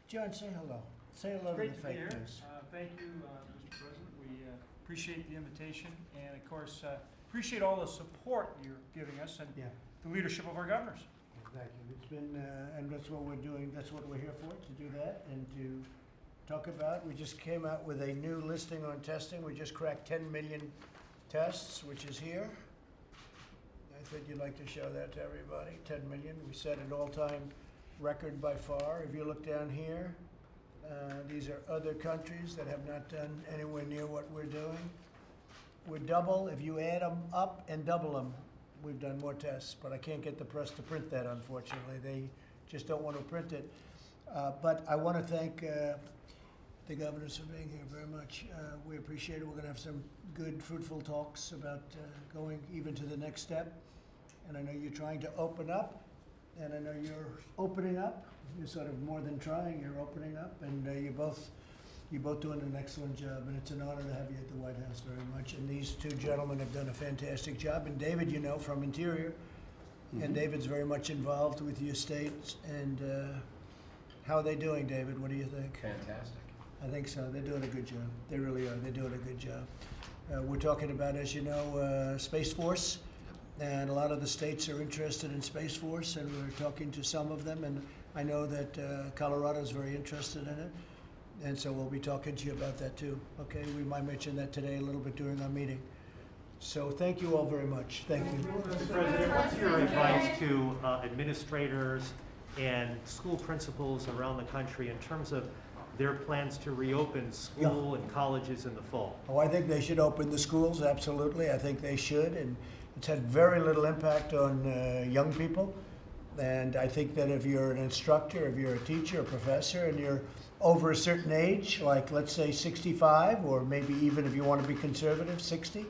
John, say hello. Say hello to Great the to be fake here. news. Thank you, Mr. President. We appreciate the invitation, and of course, appreciate all the support you're giving us and Yeah, the leadership of our governors. exactly. It's been, and that's what we're doing. That's what we're here for, to do that and to talk about. We just came out with a new listing on testing. We just cracked 10 million tests, which is here. I think you'd like to show that to everybody. 10 million. We set an all-time record by far. If you look down here, these are other countries that have not done anywhere near what we're doing. We're double. If you add them up and double them, we've done more tests. But I can't get the press to print that, unfortunately. They just don't want to print it. But I want to thank the governors for being here very much. We appreciate it. We're going to have some good, fruitful talks about going even to the next step. And I know you're trying to open up, and I know you're opening up. You're sort of more than trying, you're opening up, and you're both doing an excellent job, and it's an honor to have you at the White House very much. And these two gentlemen have done a fantastic job. And David, you know, from Interior, and David's very much involved with your states. And how are they doing, David? What do you think? Fantastic. I think so. They're doing a good job. They really are. They're doing a good job. We're talking about, as you know, Space Force, and a lot of the states are interested in Space Force, and we're talking to some of them, and I know that Colorado is very interested in it, and so we'll be talking to you about that too. Okay, we might mention that today a little bit during our meeting. So thank you all very much. Thank you. Mr. President, what's your advice to administrators and school principals around the country in terms of their plans to reopen school and colleges in the fall? Oh, I think they should open the schools, absolutely. I think they should, and it's had very little impact on young people. And I think that if you're an instructor, if you're a teacher, a professor, and you're over a certain age, like let's say 65, or maybe even if you want to be conservative, 60,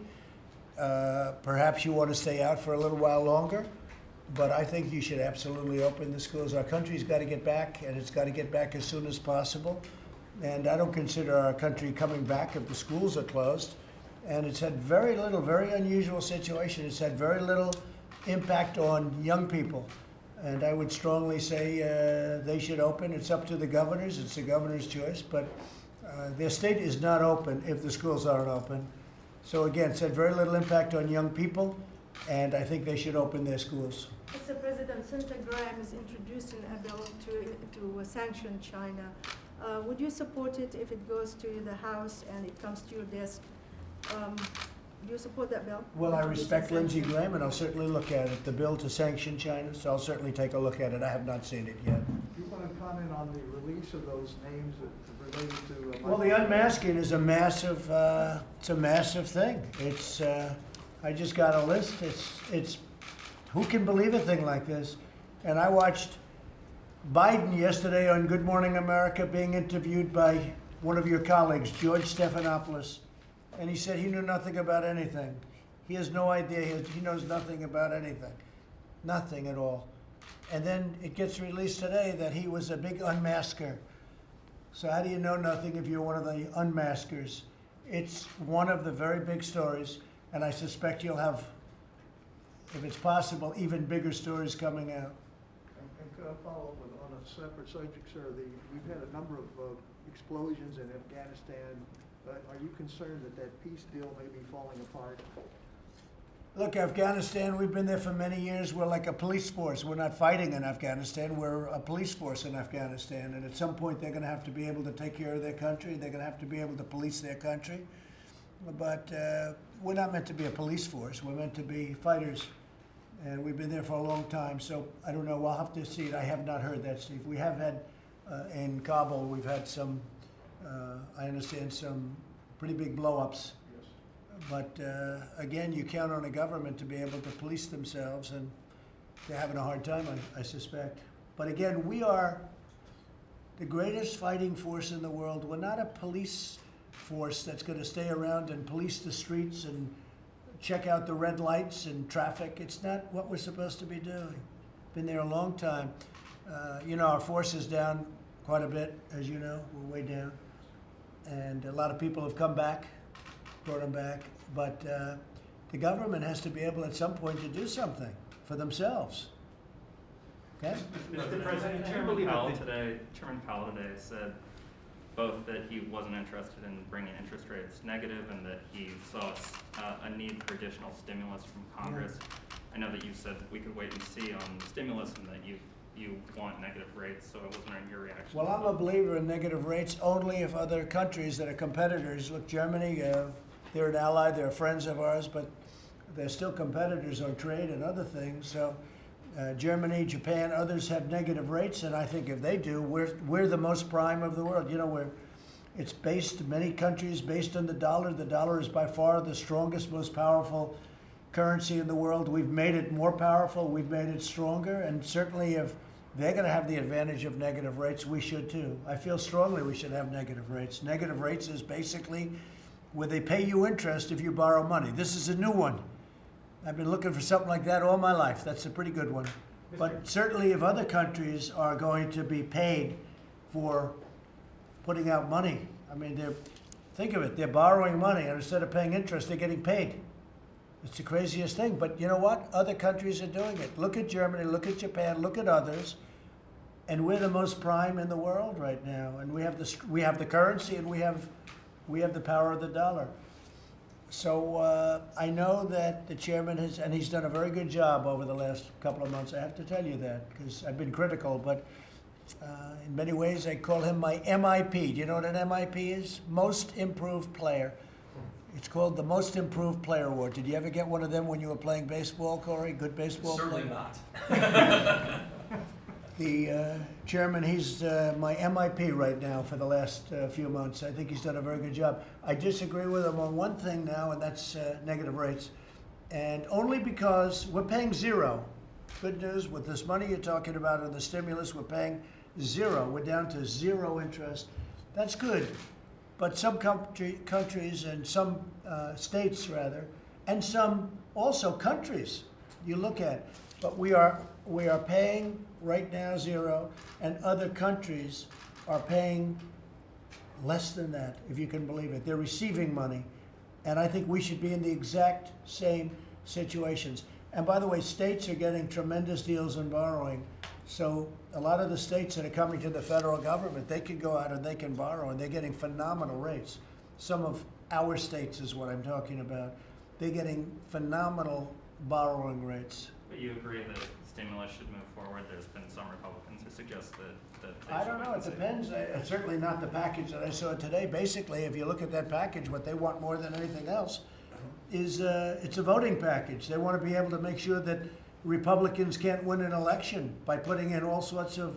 perhaps you want to stay out for a little while longer. But I think you should absolutely open the schools. Our country's got to get back, and it's got to get back as soon as possible. And I don't consider our country coming back if the schools are closed. And it's had very little, very unusual situation. It's had very little impact on young people. And I would strongly say they should open. It's up to the governors. It's the governor's choice. But their state is not open if the schools aren't open. So again, it's had very little impact on young people, and I think they should open their schools. Mr. President, Senator Graham is introducing a bill to sanction China. Would you support it if it goes to the House and it comes to your desk? Do you support that bill? Well, I respect Lindsey Graham, and I'll certainly look at it. The bill to sanction China, so I'll certainly take a look at it. I have not seen it yet. Do you want to comment on the release of those names that related to? Well, the unmasking is a massive. It's a massive thing. It's. I just got a list. It's. Who can believe a thing like this? And I watched Biden yesterday on Good Morning America being interviewed by one of your colleagues, George Stephanopoulos. And he said he knew nothing about anything. He has no idea. He knows nothing about anything. Nothing at all. And then it gets released today that he was a big unmasker. So how do you know nothing if you're one of the unmaskers? It's one of the very big stories, and I suspect you'll have, if it's possible, even bigger stories coming out. And could I follow up on a separate subject, sir? We've had a number of explosions in Afghanistan. Are you concerned that peace deal may be falling apart? Look, Afghanistan, we've been there for many years. We're like a police force. We're not fighting in Afghanistan. We're a police force in Afghanistan. And at some point, they're going to have to be able to take care of their country. They're going to have to be able to police their country. But we're not meant to be a police force. We're meant to be fighters. And we've been there for a long time. So I don't know. We'll have to see it. I have not heard that, Steve. We have had, in Kabul, we've had some, I understand, some pretty big blow-ups. But again, you count on a government to be able to police themselves, and they're having a hard time, I suspect. But again, we are the greatest fighting force in the world. We're not a police force that's going to stay around and police the streets and check out the red lights and traffic. It's not what we're supposed to be doing. Been there a long time. You know, our force is down quite a bit, as you know. We're way down. And a lot of people have come back, brought them back. But the government has to be able at some point to do something for themselves. Okay? Mr. President, do you Chairman believe Powell that the today said both that he wasn't interested in bringing interest rates negative and that he saw a need for additional stimulus from Congress. I know that you said we could wait and see on stimulus and that you want negative rates, so I wasn't on your reaction. Well, I'm a believer in negative rates only if other countries that are competitors, look, Germany, they're an ally, they're friends of ours, but they're still competitors on trade and other things. So Germany, Japan, others have negative rates, and I think if they do, we're the most prime of the world. You know, it's based, many countries based on the dollar. The dollar is by far the strongest, most powerful currency in the world. We've made it more powerful, we've made it stronger, and certainly if they're going to have the advantage of negative rates, we should too. I feel strongly we should have negative rates. Negative rates is basically where they pay you interest if you borrow money. This is a new one. I've been looking for something like that all my life. That's a pretty good one. But certainly if other countries are going to be paid for putting out money, I mean, think of it, they're borrowing money, and instead of paying interest, they're getting paid. It's the craziest thing. But you know what? Other countries are doing it. Look at Germany, look at Japan, look at others. And we're the most prime in the world right now. And we have the currency, and we have the power of the dollar. So I know that the chairman he's done a very good job over the last couple of months. I have to tell you that, because I've been critical, but in many ways I call him my MIP. Do you know what an MIP is? Most Improved Player. It's called the Most Improved Player Award. Did you ever get one of them when you were playing baseball, Corey? Good baseball Certainly player? not. The chairman, he's my MIP right now for the last few months. I think he's done a very good job. I disagree with him on one thing now, and that's negative rates. And only because we're paying zero. Good news, with this money you're talking about and the stimulus, we're paying zero. We're down to zero interest. That's good. But some countries and some states, rather, and some also countries you look at, but we are paying right now zero, and other countries are paying less than that, if you can believe it. They're receiving money, and I think we should be in the exact same situations. And by the way, states are getting tremendous deals in borrowing. So a lot of the states that are coming to the federal government, they can go out and they can borrow, and they're getting phenomenal rates. Some of our states is what I'm talking about. They're getting phenomenal borrowing rates. But you agree that stimulus should move forward? There's been some Republicans who suggest that they I should don't know, wait it and see. depends. It's certainly not the package that I saw today. Basically, if you look at that package, what they want more than anything else is it's a voting package. They want to be able to make sure that Republicans can't win an election by putting in all sorts of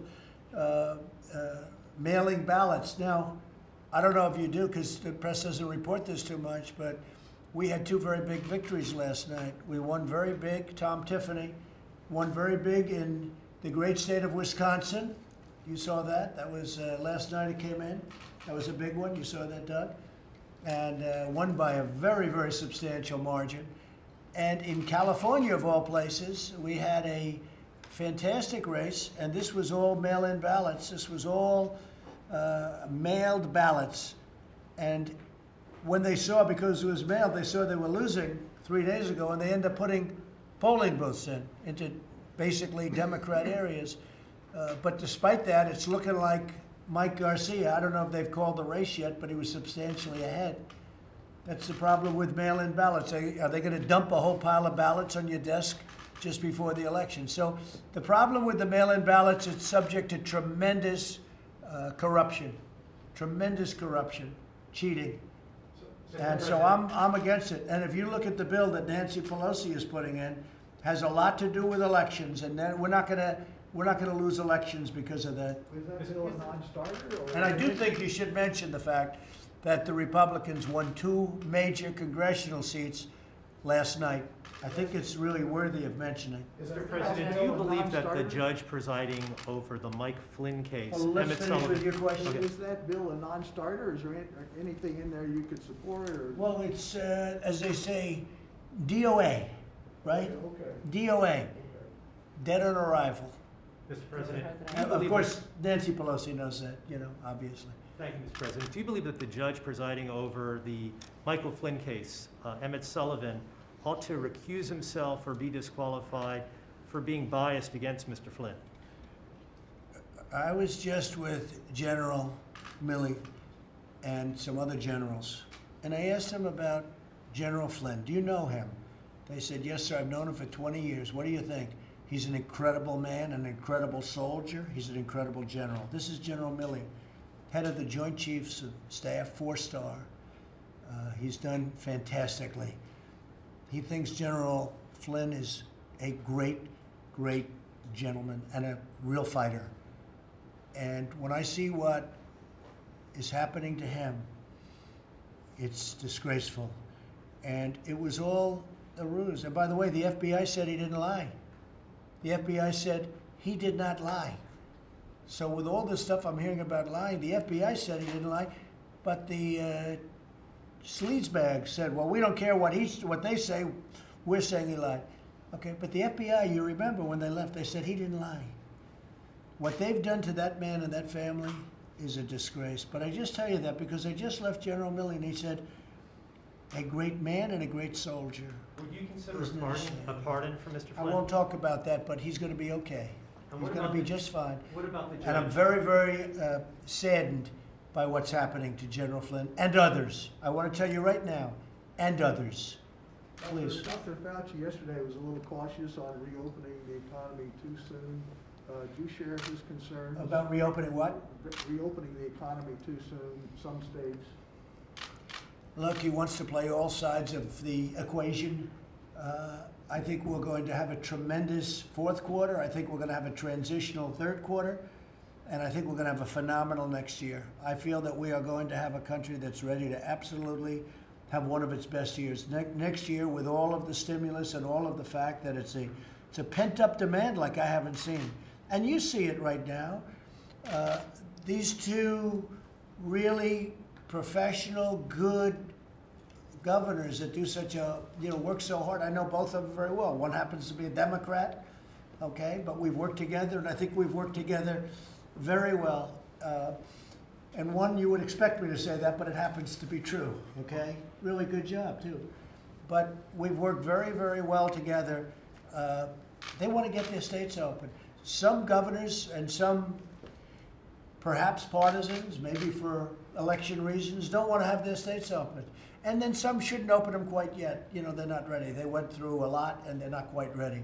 mailing ballots. Now, I don't know if you do, because the press doesn't report this too much, but we had two very big victories last night. We won very big. Tom Tiffany won very big in the great state of Wisconsin. You saw that. That was last night it came in. That was a big one. You saw that, Doug? And won by a very, very substantial margin. And in California, of all places, we had a fantastic race, and this was all mail-in ballots. This was all mailed ballots. And when they saw, because it was mailed, they saw they were losing 3 days ago, and they ended up putting polling booths into basically Democrat areas. But despite that, it's looking like Mike Garcia, I don't know if they've called the race yet, but he was substantially ahead. That's the problem with mail-in ballots. Are they going to dump a whole pile of ballots on your desk just before the election? So the problem with the mail-in ballots, it's subject to tremendous corruption, cheating. And so I'm against it. And if you look at the bill that Nancy Pelosi is putting in, has a lot to do with elections, and then we're not going to lose elections because of that. Is that bill a non-starter? Or And I do think you should mention the fact that the Republicans won 2 major congressional seats last night. I think it's really worthy of mentioning. Mr. President, do you believe that the judge presiding over the Mike Flynn case, Well, let's Emmett finish Sullivan, with your question. Okay. Is that bill a non-starter? Is there anything in there you could support, or? Well, it's, as they say, DOA, right? Okay. DOA, dead on arrival. Mr. President, do you Of believe course, Nancy Pelosi knows that, obviously. Thank you, Mr. President. Do you believe that the judge presiding over the Michael Flynn case, Emmett Sullivan, ought to recuse himself or be disqualified for being biased against Mr. Flynn? I was just with General Milley and some other generals, and I asked them about General Flynn. Do you know him? They said, yes, sir, I've known him for 20 years. What do you think? He's an incredible man, an incredible soldier. He's an incredible general. This is General Milley, head of the Joint Chiefs of Staff, 4-star. He's done fantastically. He thinks General Flynn is a great, great gentleman and a real fighter. And when I see what is happening to him, it's disgraceful. And it was all a ruse. And by the way, the FBI said he didn't lie. The FBI said he did not lie. So with all this stuff I'm hearing about lying, the FBI said he didn't lie, but the sleazebag said, well, we don't care what they say, we're saying he lied. Okay, but the FBI, you remember when they left, they said he didn't lie. What they've done to that man and that family is a disgrace. But I just tell you that because I just left General Milley and he said, a great man and a great soldier. Would you consider Isn't it a pardon for Mr. I Flynn? won't talk about that, but he's going to be okay. And He's what going to about be the- just fine. What about the judge? And I'm very, very saddened by what's happening to General Flynn and others. I want to tell you right now, and others. Please. Dr. Fauci yesterday was a little cautious on reopening the economy too soon. Do you share his concerns? About reopening what? Reopening the economy too soon, some states. Look, he wants to play all sides of the equation. I think we're going to have a tremendous fourth quarter. I think we're going to have a transitional third quarter. And I think we're going to have a phenomenal next year. I feel that we are going to have a country that's ready to absolutely have one of its best years. Next year, with all of the stimulus and all of the fact that it's a pent-up demand like I haven't seen. And you see it right now. These two really professional, good governors that do such a, work so hard. I know both of them very well. One happens to be a Democrat, okay? But we've worked together, and I think we've worked together very well. And one, you would expect me to say that, but it happens to be true, okay? Really good job, too. But we've worked very, very well together. They want to get their states open. Some governors and some perhaps partisans, maybe for election reasons, don't want to have their states open. And then some shouldn't open them quite yet. They're not ready. They went through a lot and they're not quite ready.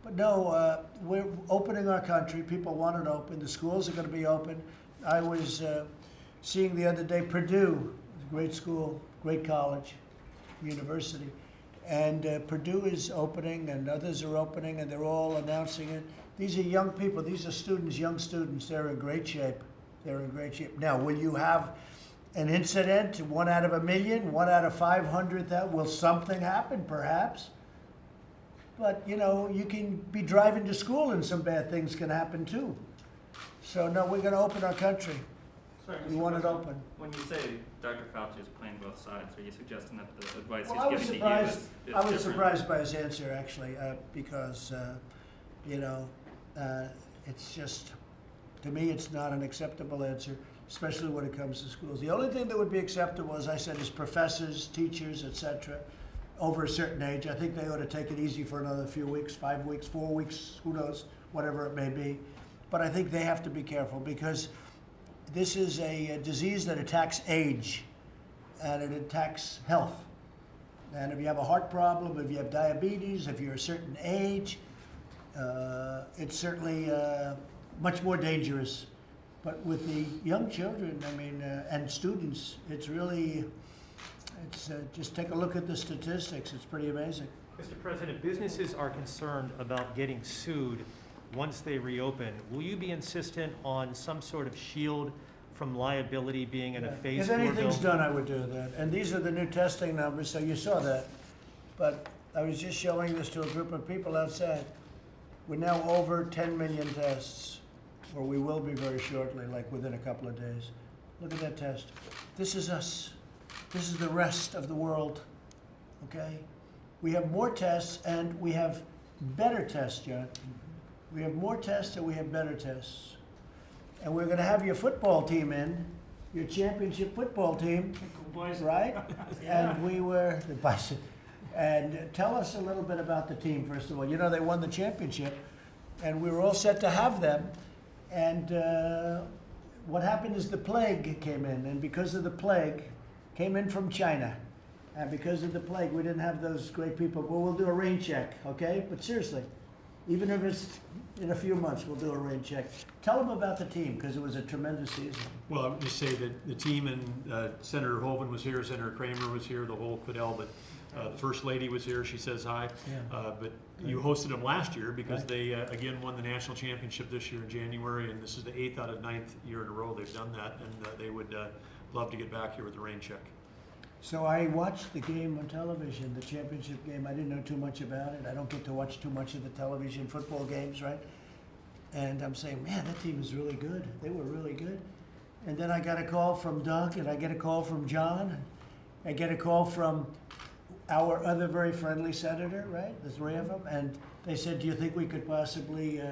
But no, we're opening our country. People want it open. The schools are going to be open. I was seeing the other day Purdue, great school, great college, university. And Purdue is opening and others are opening and they're all announcing it. These are young people. These are students, young students. They're in great shape. They're in great shape. Now, will you have an incident, 1 out of 1 million, 1 out of 500? Will something happen? Perhaps. But, you can be driving to school and some bad things can happen too. So, no, we're going to open our country. Sorry, We Mr. want it President, open. When you say Dr. Fauci is playing both sides, are you suggesting that the advice Well, he's giving to you is I was different? surprised by his answer, actually, because, it's just, to me, it's not an acceptable answer, especially when it comes to schools. The only thing that would be acceptable, as I said, is professors, teachers, etc., over a certain age. I think they ought to take it easy for another few weeks, 5 weeks, 4 weeks, who knows, whatever it may be. But I think they have to be careful because this is a disease that attacks age and it attacks health. And if you have a heart problem, if you have diabetes, if you're a certain age, it's certainly much more dangerous. But with the young children, and students, it's really, just take a look at the statistics. It's pretty amazing. Mr. President, businesses are concerned about getting sued once they reopen. Will you be insistent on some sort of shield from liability being in a phase 4 If anything's bill? done, I would do that. And these are the new testing numbers, so you saw that. But I was just showing this to a group of people outside. We're now over 10 million tests, or we will be very shortly, like within a couple of days. Look at that test. This is us. This is the rest of the world, okay? We have more tests and we have better tests, John. We have more tests and we have better tests. And we're gonna have your football team in, your championship football team, right? And we were, the Bison. And tell us a little bit about the team, first of all. They won the championship and we were all set to have them. And what happened is the plague came in, and because of the plague, came in from China. And because of the plague, we didn't have those great people. Well, we'll do a rain check, okay? But seriously, even if it's in a few months, we'll do a rain check. Tell them about the team, because it was a tremendous season. Well, I would just say that the team and Senator Hoven was here, Senator Kramer was here, the whole Quidel, but the First Lady was here, she says hi. Yeah. But you hosted them last year because they again won the national championship this year in January, and this is the 8th out of 9th year in a row they've done that, and they would love to get back here with the rain check. So I watched the game on television, the championship game. I didn't know too much about it. I don't get to watch too much of the television football games, right? And I'm saying, man, that team is really good. They were really good. And then I got a call from Doug, and I get a call from John. I get a call from our other very friendly senator, right? The three of them. And they said, do you think we could possibly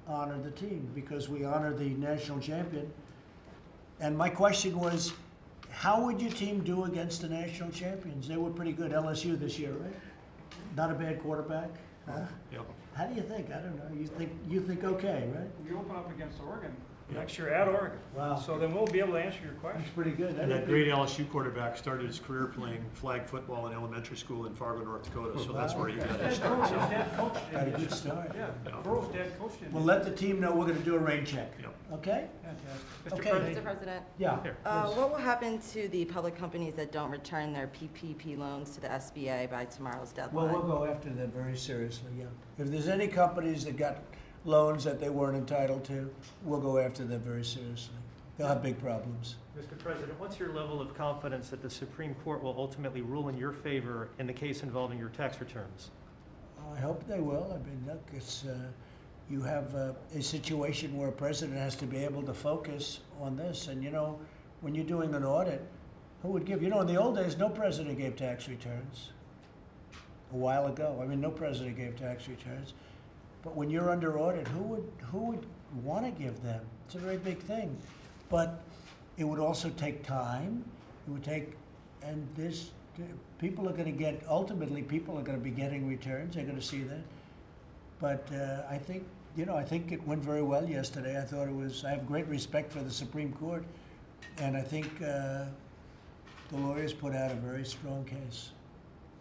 honor the team? Because we honor the national champion. And my question was, how would your team do against the national champions? They were pretty good. LSU this year, right? Not a bad quarterback. Huh? Yep. How do you think? I don't know. You think okay, right? We open up against Oregon next year at Oregon. Wow. So then we'll be able to answer your question. That's pretty good. And that great LSU quarterback started his career playing flag football in elementary school in Fargo, North Dakota, so that's where he got his start. His So, dad coached him. Had a good start. Yeah, Yeah. Burrow's dad coached him. We'll let the team know we're going to do a rain check. Yep. Okay? Fantastic. Okay. Mr. President, Yeah. Here. what will happen to the public companies that don't return their PPP loans to the SBA by tomorrow's Well, deadline? we'll go after them very seriously, yeah. If there's any companies that got loans that they weren't entitled to, we'll go after them very seriously. They'll have big problems. Mr. President, what's your level of confidence that the Supreme Court will ultimately rule in your favor in the case involving your tax returns? I hope they will. I mean, look, it's, you have a situation where a president has to be able to focus on this. And, you know, when you're doing an audit, who would give, you know, in the old days, no president gave tax returns. A while ago, I mean, no president gave tax returns. But when you're under audit, who would want to give them? It's a very big thing. But it would also take time. It would take, and this, people are going to get, ultimately, people are going to be getting returns. They're going to see that. But I think, you know, I think it went very well yesterday. I thought it was, I have great respect for the Supreme Court. And I think the lawyers put out a very strong case.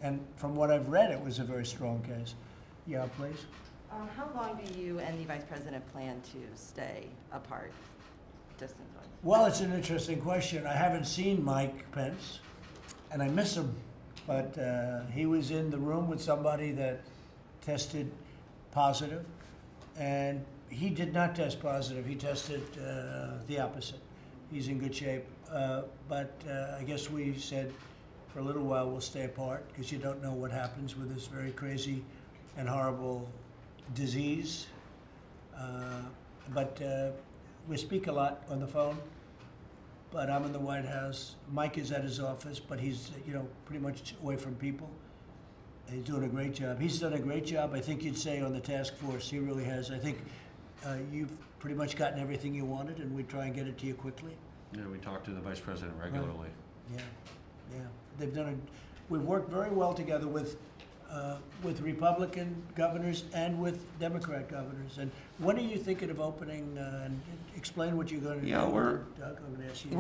And from what I've read, it was a very strong case. Yeah, please. How long do you and the Vice President plan to stay apart, distance-wise? Well, it's an interesting question. I haven't seen Mike Pence, and I miss him. But he was in the room with somebody that tested positive, and he did not test positive. He tested the opposite. He's in good shape. But I guess we said for a little while we'll stay apart because you don't know what happens with this very crazy and horrible disease. But we speak a lot on the phone. But I'm in the White House. Mike is at his office, but he's, you know, pretty much away from people. He's doing a great job. He's done a great job, I think you'd say, on the task force. He really has. I think you've pretty much gotten everything you wanted, and we try and get it to you quickly. Yeah, we talk to the Vice President regularly. Yeah, yeah. They've done we've worked very well together with Republican governors and with Democrat governors. And when are you thinking of opening? And explain what you're going to do. Yeah, Doug, I'm going to ask you.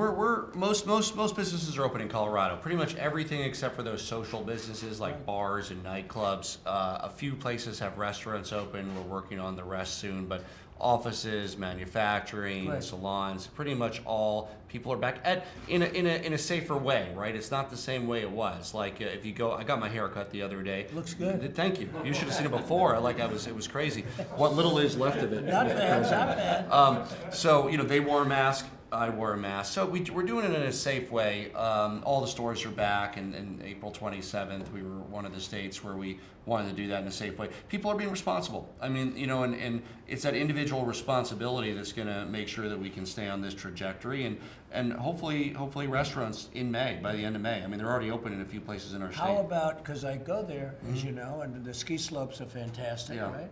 Most businesses are open in Colorado. Pretty much everything except for those social businesses like Right. bars and nightclubs. A few places have restaurants open. We're working on the rest soon, but offices, manufacturing, Right. salons, pretty much all people are back in a safer way, right? It's not the same way it was. Like if you go, I got my hair cut the other day. Looks good. Thank you. You should have seen it before. It was crazy. What little is left of it. Not bad, not bad. So, you know, they wore a mask, I wore a mask. So we're doing it in a safe way. All the stores are back, and April 27th, we were one of the states where we wanted to do that in a safe way. People are being responsible. I mean, you know, and it's that individual responsibility that's going to make sure that we can stay on this trajectory, and hopefully restaurants in May, by the end of May. I mean, they're already open in a few places in our state. How about, because I go there, as you know, and the ski slopes are fantastic, Yeah. right?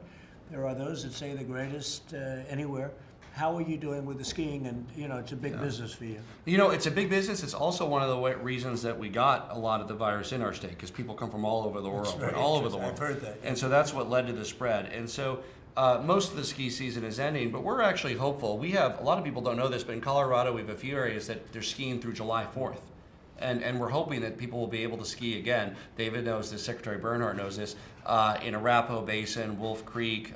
There are those that say the greatest anywhere. How are you doing with the skiing? And, you know, it's a big business for you. You know, it's a big business. It's also one of the reasons that we got a lot of the virus in our state, because people come from all over the world, very all over the world. interesting. I've heard that, yeah. And so that's what led to the spread. And so most of the ski season is ending, but we're actually hopeful. We have, a lot of people don't know this, but in Colorado we have a few areas that they're skiing through July 4th. And we're hoping that people will be able to ski again. David knows this, Secretary Bernhardt knows this, in Arapahoe Basin, Wolf Creek,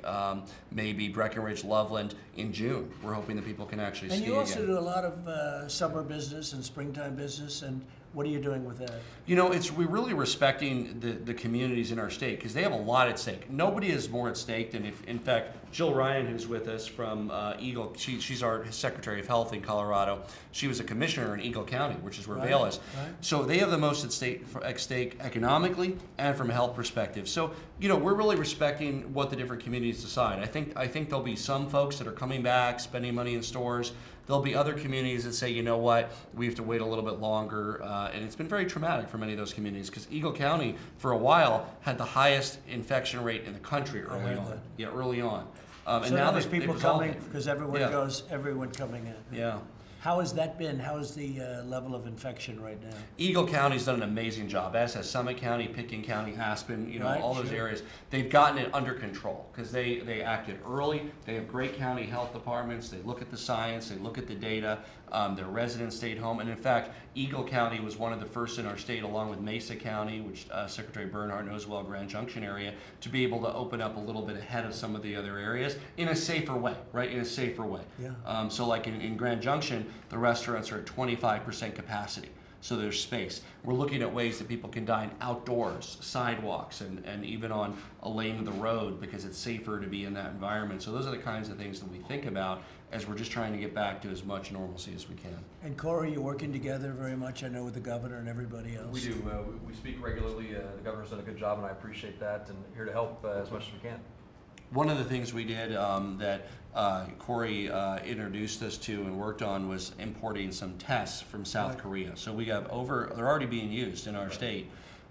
maybe Breckenridge, Loveland in June. We're hoping that people can actually ski And again. you also do a lot of summer business and springtime business, and what are you doing with that? You know, we're really respecting the communities in our state because they have a lot at stake. Nobody is more at stake than in fact, Jill Ryan, who's with us from Eagle, she's our Secretary of Health in Colorado. She was a commissioner in Eagle County, which is where Vail is. Right. So they have the most at stake economically and from a health perspective. So, you know, we're really respecting what the different communities decide. I think there'll be some folks that are coming back, spending money in stores. There'll be other communities that say, you know what, we have to wait a little bit longer. And it's been very traumatic for many of those communities because Eagle County, for a while, had the highest infection rate in the country early heard on. that. Yeah, early on. So And now now there's they've people resolved coming, it. because everyone Yeah. goes, everyone coming in. Yeah. How has that been? How is the level of infection right now? Eagle County's done an amazing job, as has Summit County, Pickens County, Aspen, you know, Right, all those sure. areas. They've gotten it under control because they acted early. They have great county health departments. They look at the science. They look at the data. Their residents stayed home. And in fact, Eagle County was one of the first in our state, along with Mesa County, which Secretary Bernhardt knows well, Grand Junction area, to be able to open up a little bit ahead of some of the other areas in a safer way, right? In a safer way. Yeah. So like in Grand Junction, the restaurants are at 25% capacity. So there's space. We're looking at ways that people can dine outdoors, sidewalks, and even on a lane of the road because it's safer to be in that environment. So those are the kinds of things that we think about as we're just trying to get back to as much normalcy as we can. And Corey, you're working together very much, I know, with the governor and everybody else. We do. We speak regularly. The governor's done a good job, and I appreciate that, and here to help as much as we can. One of the things we did that Corey introduced us to and worked on was importing some tests from South Right. Korea. So we have they're already being used in our state.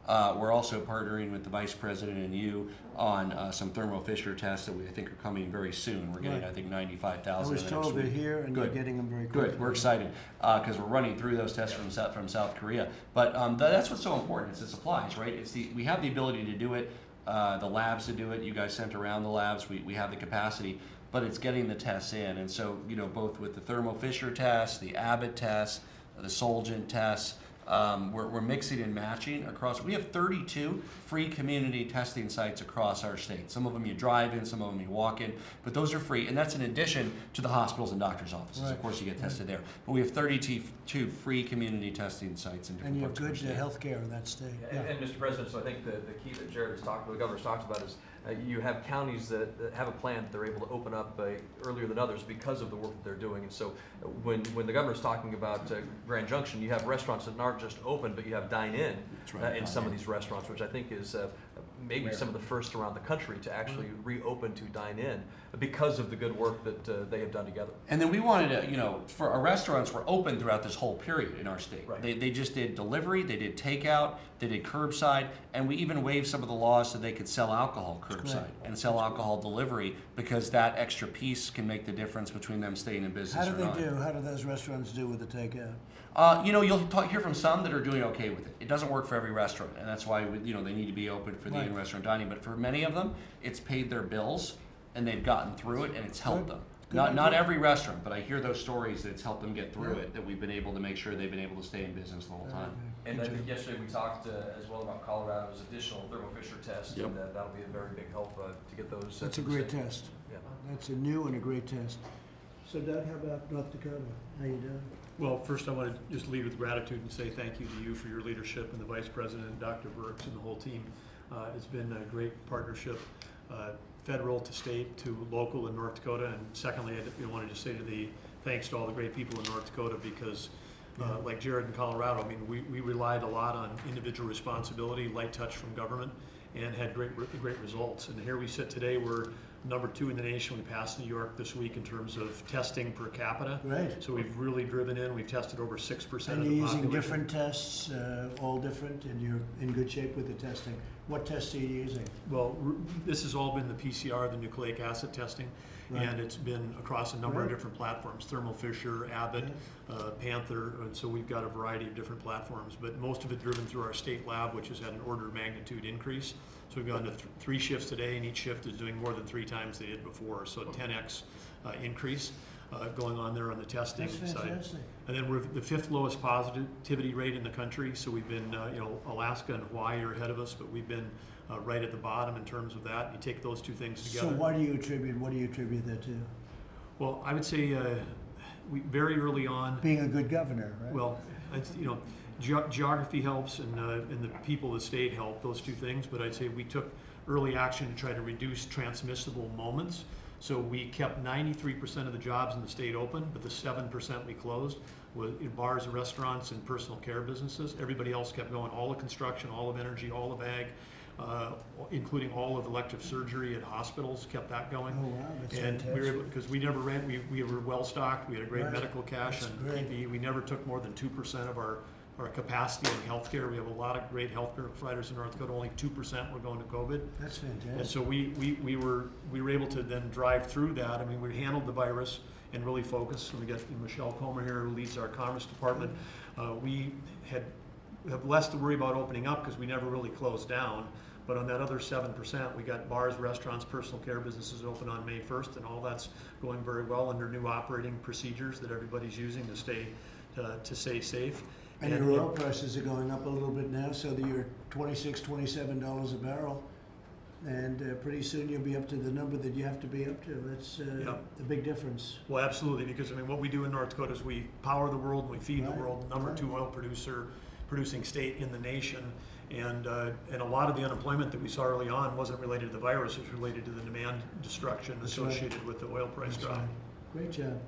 We're also partnering with the Vice President and you on some Thermo Fisher tests that I think are coming very soon. We're getting, Right. I think, I 95,000 was in the next told they're week. here and you're Good. getting them very quickly. Good, we're excited because we're running through those tests from South Korea. But that's what's so important. It's the supplies, right? We have the ability to do it, the labs to do it. You guys sent around the labs. We have the capacity, but it's getting the tests in. And so, you know, both with the Thermo Fisher test, the Abbott test, the Solgen tests, we're mixing and matching across. We have 32 free community testing sites across our state. Some of them you drive in, some of them you walk in, but those are free, and that's in addition to the hospitals and doctors' offices. Right. Of course, you get tested there, but we have 32 free community testing sites in And different you have parts good of our state. health care in that state. And Mr. President, so I think the key that Jared has talked, the governor's talked about is you have counties that have a plan that they're able to open up earlier than others because of the work that they're doing. And so when the governor's talking about Grand Junction, you have restaurants that aren't just open, but you have dine-in in some of these restaurants, which I think is maybe some of the first around the country to actually reopen to dine-in because of the good work that they have done together. And then we wanted to, you know, for our restaurants were open throughout this whole period in our state. Right. They just did delivery, they did takeout, they did curbside, and we even waived some of the laws so they could sell alcohol curbside great. and sell alcohol delivery because that extra piece can make the difference between them staying in business How do or not. they do? How do those restaurants do with the takeout? You know, you'll hear from some that are doing okay with it. It doesn't work for every restaurant, and that's why you know they need to be open for the Right. in-restaurant dining. But for many of them, it's paid their bills, and they've gotten through it, and it's helped Good. them. Good Not idea. every restaurant, but I hear those stories that it's helped them get through Yeah. it. That we've been able to make sure they've been able to stay in business the whole time. And I think yesterday we talked as well about Colorado's additional Thermo Fisher test, Yep. and that'll be a very big help to get those. That's a to the great state. test. Yeah. That's a new and a great test. So Doug, how about North Dakota? How you doing? Well, first I want to just lead with gratitude and say thank you to you for your leadership and the Vice President, Dr. Burks, and the whole team. It's been a great partnership, federal to state to local in North Dakota. And secondly, I wanted to say thanks to all the great people in North Dakota because like Jared in Colorado, I mean, we relied a lot on individual responsibility, light touch from government, and had great results. And here we sit today, we're number 2 in the nation. We passed New York this week in terms of testing per capita. Right. So we've really driven in. We've tested over 6% And of you're the using population. different tests, all different, and you're in good shape with the testing. What tests are you using? Well, this has all been the PCR, the nucleic acid testing. Right. And it's been across a number of Right. different platforms, Thermo Fisher, Abbott, Panther, and so we've got a variety of different platforms, but most of it driven through our state lab, which has had an order of magnitude increase. So we've gone to 3 shifts today, and each shift is doing more than 3 times they did before, so a 10x increase going on there on the testing That's side. fantastic. And then we're the 5th lowest positivity rate in the country, so we've been, Alaska and Hawaii are ahead of us, but we've been right at the bottom in terms of that. You take those 2 things So together. what do you attribute that to? Well, I would say we very early on, Being a good governor, right? well, it's, geography helps and the people of the state help, those 2 things, but I'd say we took early action to try to reduce transmissible moments. So we kept 93% of the jobs in the state open, but the 7% we closed was in bars and restaurants and personal care businesses. Everybody else kept going, all of construction, all of energy, all of ag, including all of elective surgery at hospitals, kept that going. Oh, wow, that's And we were fantastic. able, because we never ran, we were well stocked, we had a great Right. medical cash That's and great. PPE. We never took more than 2% of our capacity in healthcare. We have a lot of great healthcare providers in North Dakota, only 2% were going to COVID. That's And fantastic. so we were able to then drive through that. I mean, we handled the virus and really focused. And we got Michelle Comer here, who leads our Commerce Department. We have less to worry about opening up because we never really closed down. But on that other 7%, we got bars, restaurants, personal care businesses open on May 1st, and all that's going very well under new operating procedures that everybody's using to stay safe. And your oil prices are going up a little bit now, so that you're $26, $27 a barrel. And pretty soon you'll be up to the number that you have to be up to. That's Yep. the big difference. Well, absolutely, because I mean, what we do in North Dakota is we power the world and we feed Right, the world, number right. 2 oil producing state in the nation. And a lot of the unemployment that we saw early on wasn't related to the virus, it was related to the demand destruction That's right. associated with the oil price That's drop. right. Great job.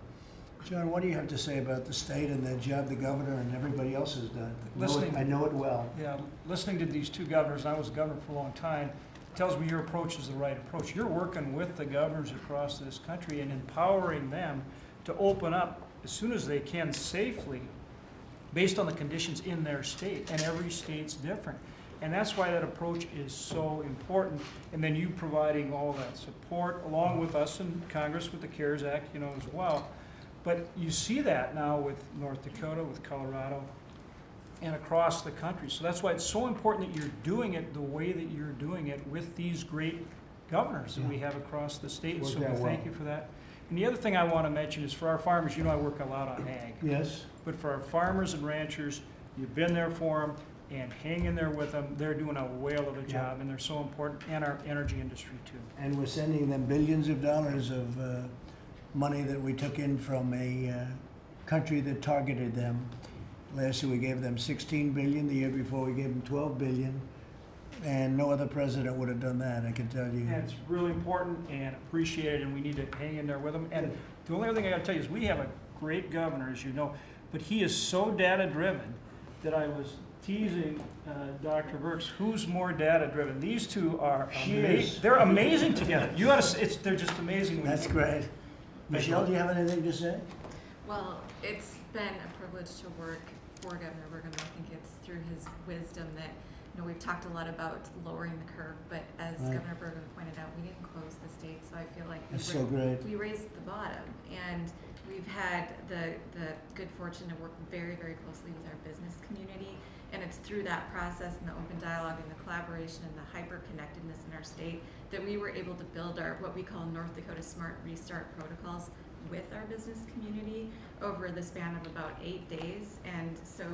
John, what do you have to say about the state and the job the governor and everybody else has done? Listening. I know it well. Yeah, listening to these 2 governors, and I was a governor for a long time, tells me your approach is the right approach. You're working with the governors across this country and empowering them to open up as soon as they can safely, based on the conditions in their state, and every state's different. And that's why that approach is so important. And then you providing all that support, along with us in Congress with the CARES Act, as well. But you see that now with North Dakota, with Colorado, and across the country. So that's why it's so important that you're doing it the way that you're doing it with these great governors that we have across the state. Worked So we out thank well. you for that. And the other thing I want to mention is for our farmers, I work a lot on ag. Yes? But for our farmers and ranchers, you've been there for them and hang in there with them. They're doing a whale of a job, and they're so important, and our energy industry too. And we're sending them billions of dollars of money that we took in from a country that targeted them. Last year we gave them $16 billion. The year before we gave them $12 billion. And no other president would have done that, I can tell you. And it's really important and appreciated, and we need to hang in there with them. And the only other thing I gotta tell you is we have a great governor, as you know, but he is so data-driven that I was teasing Dr. Burks, who's more data-driven? These 2 are She amazing. is. They're amazing together. You gotta, they're just amazing. when That's you- great. Michelle, do you have anything to say? Well, it's been a privilege to work for Governor Burgum. I think it's through his wisdom that, we've talked a lot about lowering the curve, but as Right. Governor Burgum pointed out, we didn't close the state, so I feel like That's so great. we raised the bottom. And we've had the good fortune to work very, very closely with our business community. And it's through that process and the open dialogue and the collaboration and the hyper-connectedness in our state that we were able to build our, what we call North Dakota Smart Restart protocols with our business community over the span of about 8 days. And so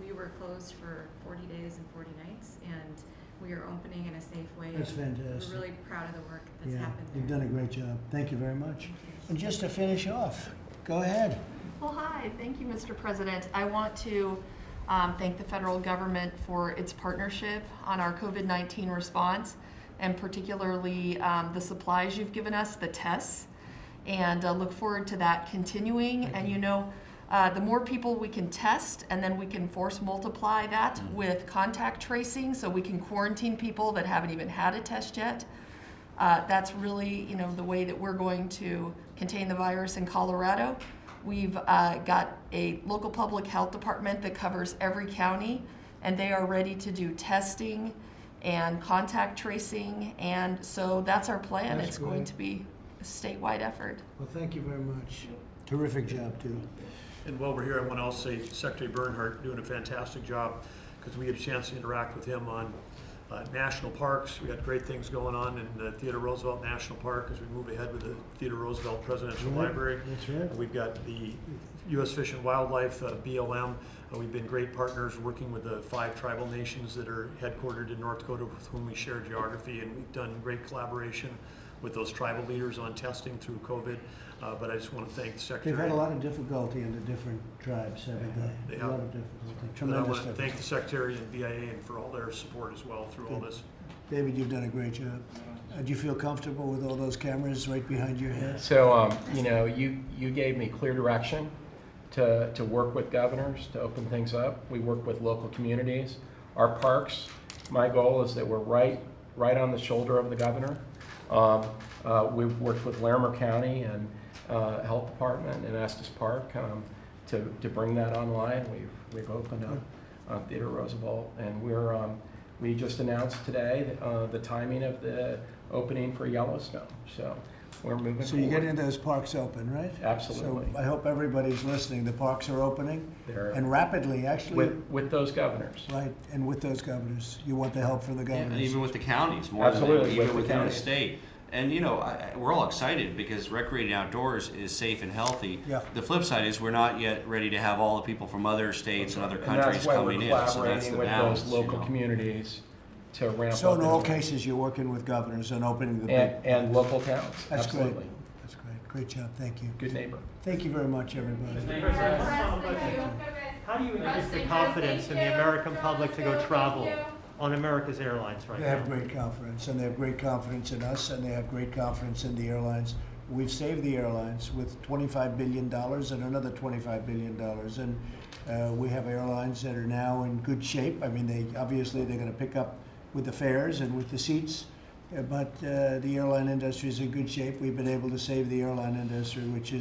we were closed for 40 days and 40 nights, and we are opening in a safe way. That's and fantastic. We're really proud of the work that's Yeah, happened you've there. done a great job. Thank you very much. Thank you. And just to finish off, go ahead. Well, hi. Thank you, Mr. President. I want to thank the federal government for its partnership on our COVID-19 response, and particularly the supplies you've given us, the tests, and look forward to that continuing. And the more people we can test, and then we can force multiply that with contact tracing, so we can quarantine people that haven't even had a test yet. That's really, the way that we're going to contain the virus in Colorado. We've got a local public health department that covers every county, and they are ready to do testing and contact tracing, and so that's our plan. That's It's going great. to be a statewide effort. Well, thank you very much. Terrific job, too. And while we're here, I want to also say Secretary Bernhardt doing a fantastic job, because we had a chance to interact with him on national parks. We had great things going on in the Theodore Roosevelt National Park as we move ahead with the Theodore Roosevelt Presidential Right. Library. That's right. We've got the U.S. Fish and Wildlife, BLM. We've been great partners working with the 5 tribal nations that are headquartered in North Dakota with whom we share geography, and we've done great collaboration with those tribal leaders on testing through COVID. But I just want to thank the Secretary. They've had a lot of difficulty in the different tribes, haven't they? They A lot have. of difficulty, And I tremendous want to thank difficulty. the Secretary and BIA and for all their support as well through all this. David, you've done a great job. Do you feel comfortable with all those cameras right behind your head? So, you know, you gave me clear direction to work with governors to open things up. We work with local communities. Our parks, my goal is that we're right on the shoulder of the governor. We've worked with Larimer County and Health Department and Estes Park to bring that online. We've opened up Theodore Roosevelt, and we just announced today the timing of the opening for Yellowstone. So we're moving So forward. you're getting those parks open, right? Absolutely. So I hope everybody's listening. The parks are opening, They're- and rapidly, actually. with those governors. Right, and with those governors. You want the help from the Yeah, governors. and even with the counties, more Absolutely, than with even the within the counties. state. And you know, we're all excited because recreating outdoors is safe and healthy. Yeah. The flip side is we're not yet ready to have all the people from other states and other And countries that's why we're coming in. So that's collaborating the with balance. those you local know. communities to ramp So up. in all and- cases, you're working with governors and opening the big. And local towns, That's great. absolutely. That's great. Great job. Thank you. Good neighbor. Thank you very much, everybody. How do you increase the confidence in the American public to go travel on America's airlines right They now? have great confidence, and they have great confidence in us, and they have great confidence in the airlines. We've saved the airlines with $25 billion and another $25 billion. And we have airlines that are now in good shape. I mean, obviously they're going to pick up with the fares and with the seats, but the airline industry is in good shape. We've been able to save the airline industry, which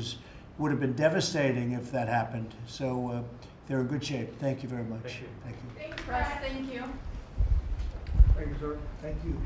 would have been devastating if that happened. So they're in good shape. Thank you very much. Thank you. Thank you. Thank you. Thank you, sir. Thank you.